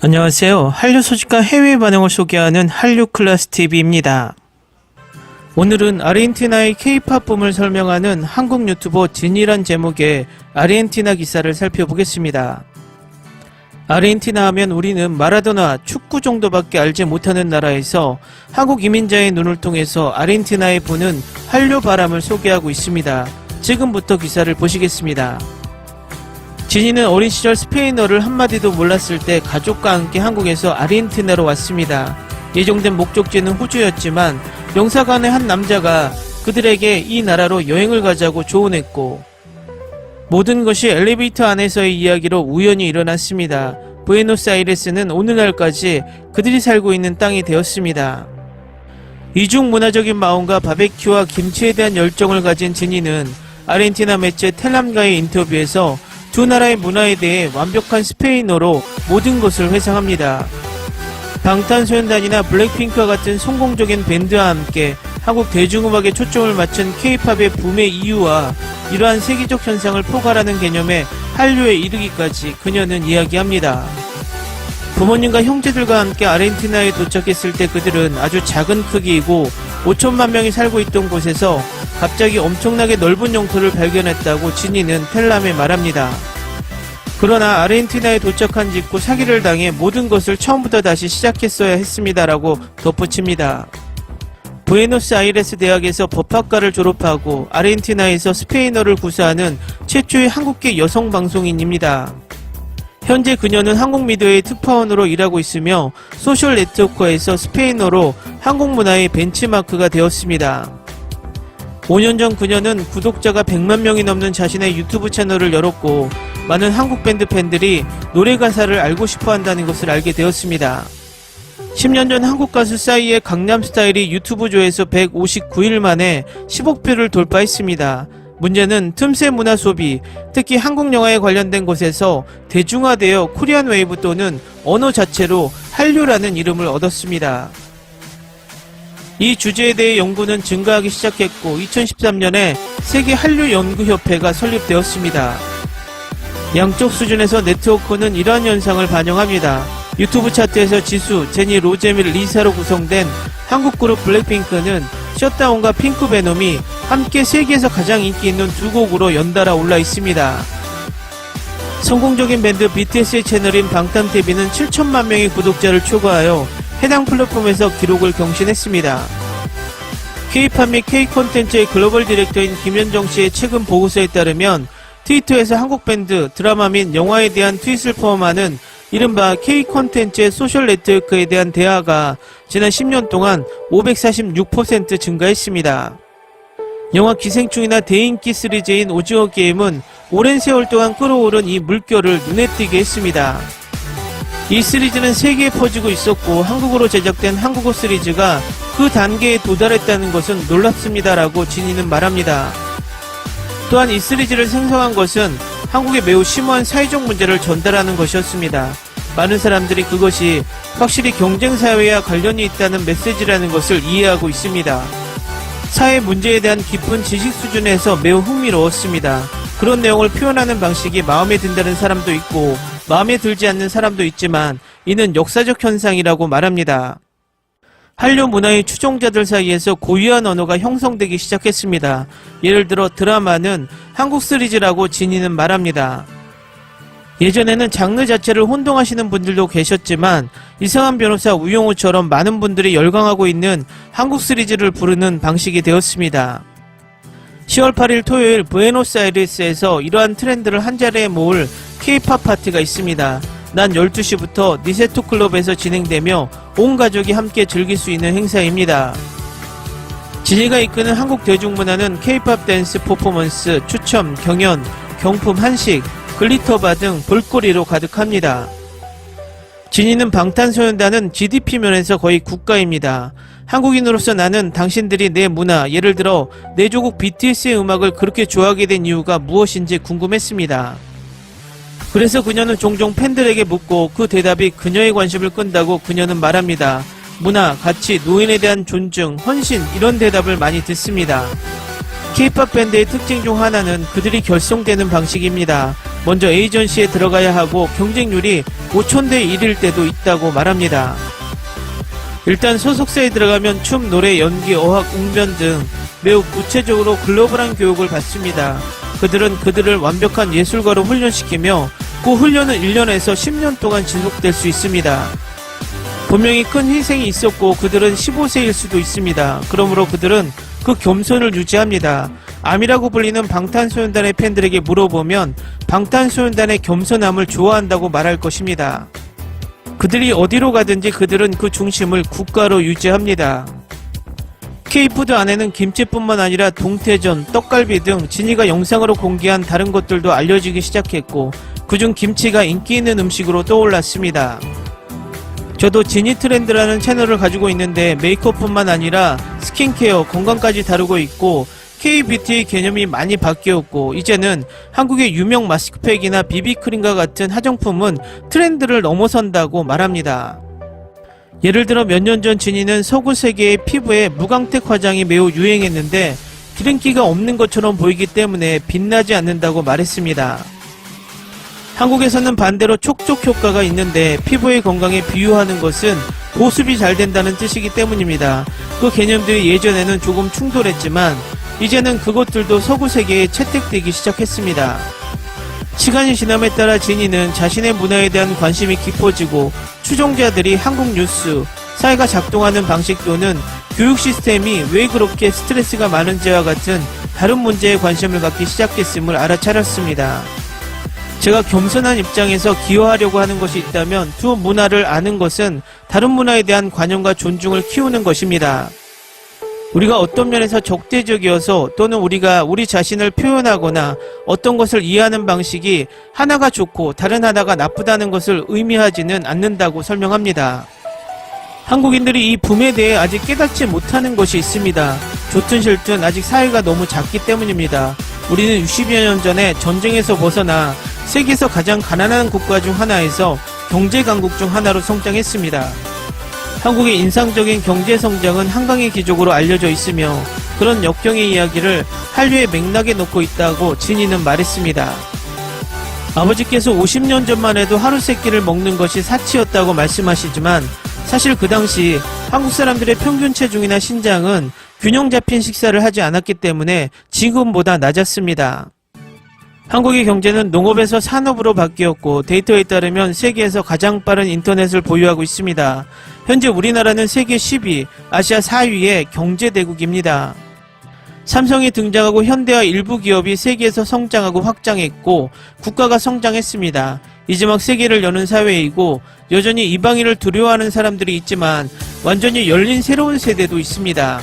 안녕하세요. 한류 소식과 해외 반응을 소개하는 한류클래스TV입니다. 오늘은 아르헨티나의 K-POP 붐을 설명하는 한국 유튜버 진이란 제목의 아르헨티나 기사를 살펴보겠습니다. 아르헨티나 하면 우리는 마라도나 축구 정도밖에 알지 못하는 나라에서 한국 이민자의 눈을 통해서 아르헨티나에 보는 한류 바람을 소개하고 있습니다. 지금부터 기사를 보시겠습니다. 진이는 어린 시절 스페인어를 한마디도 몰랐을 때 가족과 함께 한국에서 아르헨티나로 왔습니다. 예정된 목적지는 호주였지만 영사관의 한 남자가 그들에게 이 나라로 여행을 가자고 조언했고, 모든 것이 엘리베이터 안에서의 이야기로 우연히 일어났습니다. 부에노스아이레스는 오늘날까지 그들이 살고 있는 땅이 되었습니다. 이중 문화적인 마음과 바베큐와 김치에 대한 열정을 가진 진이는 아르헨티나 매체 텔람과의 인터뷰에서 두 나라의 문화에 대해 완벽한 스페인어로 모든 것을 회상합니다. 방탄소년단이나 블랙핑크와 같은 성공적인 밴드와 함께 한국 대중음악에 초점을 맞춘 K-POP의 붐의 이유와 이러한 세계적 현상을 포괄하는 개념의 한류에 이르기까지 그녀는 이야기합니다. 부모님과 형제들과 함께 아르헨티나에 도착했을 때 그들은 아주 작은 크기이고 5천만 명이 살고 있던 곳에서 갑자기 엄청나게 넓은 영토를 발견했다고 진이는 텔람에 말합니다. 그러나 아르헨티나에 도착한 직후 사기를 당해 모든 것을 처음부터 다시 시작했어야 했습니다라고 덧붙입니다. 부에노스아이레스 대학에서 법학과를 졸업하고 아르헨티나에서 스페인어를 구사하는 최초의 한국계 여성 방송인입니다. 현재 그녀는 한국 미디어의 특파원으로 일하고 있으며 소셜 네트워크에서 스페인어로 한국 문화의 벤치마크가 되었습니다. 5년 전 그녀는 구독자가 100만 명이 넘는 자신의 유튜브 채널을 열었고, 많은 한국 밴드 팬들이 노래 가사를 알고 싶어 한다는 것을 알게 되었습니다. 10년 전 한국 가수 싸이의 강남스타일이 유튜브 조회수 159일 만에 10억 뷰를 돌파했습니다. 문제는 틈새 문화 소비, 특히 한국 영화에 관련된 곳에서 대중화되어 코리안 웨이브 또는 언어 자체로 한류라는 이름을 얻었습니다. 이 주제에 대해 연구는 증가하기 시작했고 2013년에 세계 한류 연구협회가 설립되었습니다. 양쪽 수준에서 네트워크는 이러한 현상을 반영합니다. 유튜브 차트에서 지수, 제니, 로제 및 리사로 구성된 한국 그룹 블랙핑크는 셧다운과 핑크 베놈이 함께 세계에서 가장 인기 있는 두 곡으로 연달아 올라 있습니다. 성공적인 밴드 BTS의 채널인 방탄TV는 7천만 명의 구독자를 초과하여 해당 플랫폼에서 기록을 경신했습니다. K-POP 및 K-콘텐츠의 글로벌 디렉터인 김현정 씨의 최근 보고서에 따르면 트위터에서 한국 밴드, 드라마 및 영화에 대한 트윗을 포함하는 이른바 K-콘텐츠의 소셜 네트워크에 대한 대화가 지난 10년 동안 546% 증가했습니다. 영화 기생충이나 대인기 시리즈인 오징어 게임은 오랜 세월 동안 끌어오른 이 물결을 눈에 띄게 했습니다. 이 시리즈는 세계에 퍼지고 있었고 한국어로 제작된 한국어 시리즈가 그 단계에 도달했다는 것은 놀랍습니다라고 진이는 말합니다. 또한 이 시리즈를 생성한 것은 한국의 매우 심오한 사회적 문제를 전달하는 것이었습니다. 많은 사람들이 그것이 확실히 경쟁사회와 관련이 있다는 메시지라는 것을 이해하고 있습니다. 사회 문제에 대한 깊은 지식 수준에서 매우 흥미로웠습니다. 그런 내용을 표현하는 방식이 마음에 든다는 사람도 있고 마음에 들지 않는 사람도 있지만 이는 역사적 현상이라고 말합니다. 한류 문화의 추종자들 사이에서 고유한 언어가 형성되기 시작했습니다. 예를 들어 드라마는 한국 시리즈라고 진이는 말합니다. 예전에는 장르 자체를 혼동하시는 분들도 계셨지만 이상한 변호사 우영우처럼 많은 분들이 열광하고 있는 한국 시리즈를 부르는 방식이 되었습니다. 10월 8일 토요일 부에노스아이레스에서 이러한 트렌드를 한자리에 모을 K-POP 파티가 있습니다. 낮 12시부터 니세토 클럽에서 진행되며 온 가족이 함께 즐길 수 있는 행사입니다. 진이가 이끄는 한국 대중문화는 K-POP 댄스 퍼포먼스, 추첨, 경연, 경품, 한식, 글리터바 등 볼거리로 가득합니다. 진이는 방탄소년단은 GDP 면에서 거의 국가입니다. 한국인으로서 나는 당신들이 내 문화, 예를 들어 내 조국 BTS의 음악을 그렇게 좋아하게 된 이유가 무엇인지 궁금했습니다. 그래서 그녀는 종종 팬들에게 묻고 그 대답이 그녀의 관심을 끈다고 그녀는 말합니다. 문화, 가치, 노인에 대한 존중, 헌신 이런 대답을 많이 듣습니다. K-POP 밴드의 특징 중 하나는 그들이 결성되는 방식입니다. 먼저 에이전시에 들어가야 하고 경쟁률이 5,000대 1일 때도 있다고 말합니다. 일단 소속사에 들어가면 춤, 노래, 연기, 어학, 웅변 등 매우 구체적으로 글로벌한 교육을 받습니다. 그들은 그들을 완벽한 예술가로 훈련시키며 그 훈련은 1년에서 10년 동안 지속될 수 있습니다. 분명히 큰 희생이 있었고 그들은 15세일 수도 있습니다. 그러므로 그들은 그 겸손을 유지합니다. 암이라고 불리는 방탄소년단의 팬들에게 물어보면 방탄소년단의 겸손함을 좋아한다고 말할 것입니다. 그들이 어디로 가든지 그들은 그 중심을 국가로 유지합니다. K푸드 안에는 김치뿐만 아니라 동태전, 떡갈비 등 진이가 영상으로 공개한 다른 것들도 알려지기 시작했고 그중 김치가 인기 있는 음식으로 떠올랐습니다. 저도 지니 트렌드라는 채널을 가지고 있는데 메이크업뿐만 아니라 스킨케어, 건강까지 다루고 있고 K-뷰티의 개념이 많이 바뀌었고 이제는 한국의 유명 마스크팩이나 비비크림과 같은 화장품은 트렌드를 넘어선다고 말합니다. 예를 들어 몇 년 전 지니는 서구 세계의 피부에 무광택 화장이 매우 유행했는데 기름기가 없는 것처럼 보이기 때문에 빛나지 않는다고 말했습니다. 한국에서는 반대로 촉촉 효과가 있는데 피부의 건강에 비유하는 것은 보습이 잘 된다는 뜻이기 때문입니다. 그 개념들이 예전에는 조금 충돌했지만 이제는 그것들도 서구 세계에 채택되기 시작했습니다. 시간이 지남에 따라 지니는 자신의 문화에 대한 관심이 깊어지고 추종자들이 한국 뉴스, 사회가 작동하는 방식 또는 교육 시스템이 왜 그렇게 스트레스가 많은지와 같은 다른 문제에 관심을 갖기 시작했음을 알아차렸습니다. 제가 겸손한 입장에서 기여하려고 하는 것이 있다면 두 문화를 아는 것은 다른 문화에 대한 관용과 존중을 키우는 것입니다. 우리가 어떤 면에서 적대적이어서 또는 우리가 우리 자신을 표현하거나 어떤 것을 이해하는 방식이 하나가 좋고 다른 하나가 나쁘다는 것을 의미하지는 않는다고 설명합니다. 한국인들이 이 붐에 대해 아직 깨닫지 못하는 것이 있습니다. 좋든 싫든 아직 사회가 너무 작기 때문입니다. 우리는 60여 년 전에 전쟁에서 벗어나 세계에서 가장 가난한 국가 중 하나에서 경제 강국 중 하나로 성장했습니다. 한국의 인상적인 경제 성장은 한강의 기적으로 알려져 있으며 그런 역경의 이야기를 한류의 맥락에 놓고 있다고 진이는 말했습니다. 아버지께서 50년 전만 해도 하루 세 끼를 먹는 것이 사치였다고 말씀하시지만 사실 그 당시 한국 사람들의 평균 체중이나 신장은 균형 잡힌 식사를 하지 않았기 때문에 지금보다 낮았습니다. 한국의 경제는 농업에서 산업으로 바뀌었고 데이터에 따르면 세계에서 가장 빠른 인터넷을 보유하고 있습니다. 현재 우리나라는 세계 10위, 아시아 4위의 경제대국입니다. 삼성이 등장하고 현대와 일부 기업이 세계에서 성장하고 확장했고 국가가 성장했습니다. 이제 막 세계를 여는 사회이고 여전히 이방인을 두려워하는 사람들이 있지만 완전히 열린 새로운 세대도 있습니다.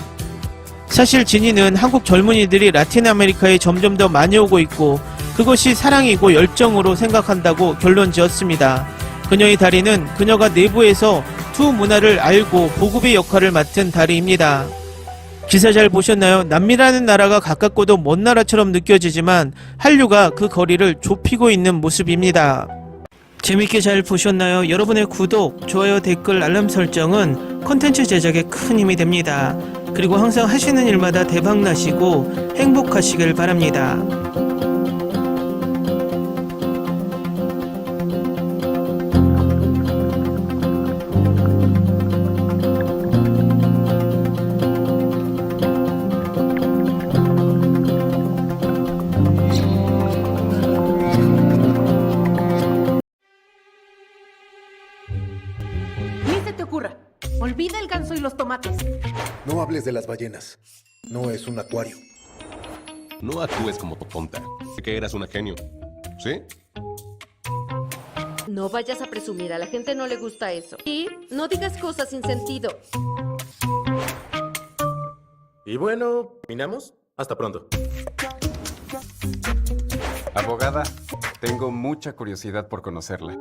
사실 진이는 한국 젊은이들이 라틴 아메리카에 점점 더 많이 오고 있고 그것이 사랑이고 열정으로 생각한다고 결론 지었습니다. 그녀의 다리는 그녀가 내부에서 두 문화를 알고 보급의 역할을 맡은 다리입니다. 기사 잘 보셨나요? 남미라는 나라가 가깝고도 먼 나라처럼 느껴지지만 한류가 그 거리를 좁히고 있는 모습입니다. 재밌게 잘 보셨나요? 여러분의 구독, 좋아요, 댓글, 알람 설정은 콘텐츠 제작에 큰 힘이 됩니다. 그리고 항상 하시는 일마다 대박나시고 행복하시길 바랍니다. Olvida el ganso y los tomates. No hables de las ballenas. No es un acuario. No actúes como tonta. Que eras una genio. ¿Sí? No vayas a presumir, a la gente no le gusta eso. Y no digas cosas sin sentido. Y bueno, ¿terminamos? Hasta pronto. Abogada, tengo mucha curiosidad por conocerla.